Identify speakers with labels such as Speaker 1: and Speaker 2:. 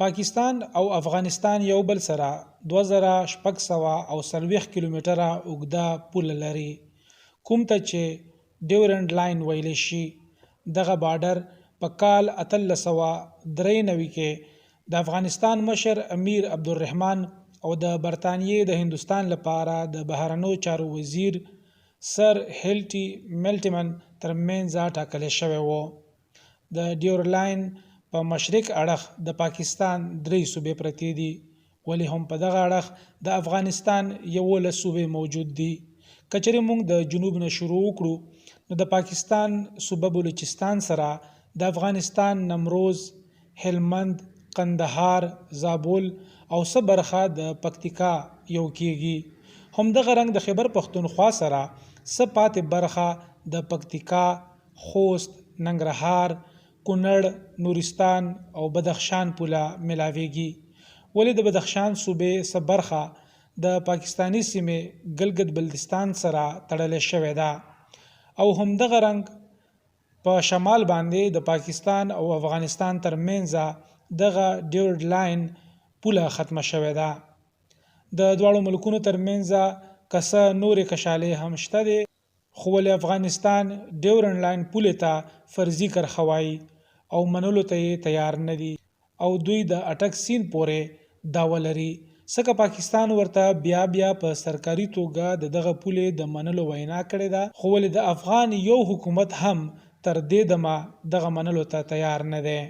Speaker 1: پاکستان او افغانستان یو بل سره 2640 کیلومتره اوږده پوله لري، کوم ته چې ډیورنډ لاین ویلی شي. دغه بارډر په کال 1893 کې د افغانستان مشر امیر عبدالرحمن او د برطانیې د هندوستان لپاره د بهرنیو چارو وزیر سر هیلټي میلټمن ترمنځ ټاکلی شوی و. د ډیورنډ لاین په مشرق اړخ د پاکستان 3 صوبې پرتې دي، ولی هم په دغه اړخ د افغانستان 11 صوبې موجود دي. کچری موږ د جنوب نه شروع وکړو نو د پاکستان صوبه بلوچستان سره د افغانستان نمروز، هلمند، قندهار، زابل او څه برخه د پکتیکا یو کیږي. همدغه رنګ د خیبر پښتونخوا سره څه پاتې برخه د پکتیکا، خوست، ننګرهار، کونړ، نورستان او بدخشان پوله ملاویږي، ولی د بدخشان صوبې څه برخه د پاکستانی سیمې ګلګت بلتستان سره تړلې شوې ده. او همدغه رنګ په شمال باندې د پاکستان او افغانستان ترمنځ دغه ډیورنډ لاین پوله ختمه شوې ده. د دواړو ملکونو ترمنځ کسه نورې کشالې هم شته دي، خو ولې افغانستان ډیورنډ لاین پولې ته فرضي کرښه وایي او منلو ته یې تیار نه دي، او دوی د اټک سیند پورې دعوه لري، ځکه پاکستان ورته بیا په سرکاري توګه دغه پولې د منلو وینا کړې ده، خو ولې د افغان یو حکومت هم تر دې دمه دغه منلو ته تیار نه دی.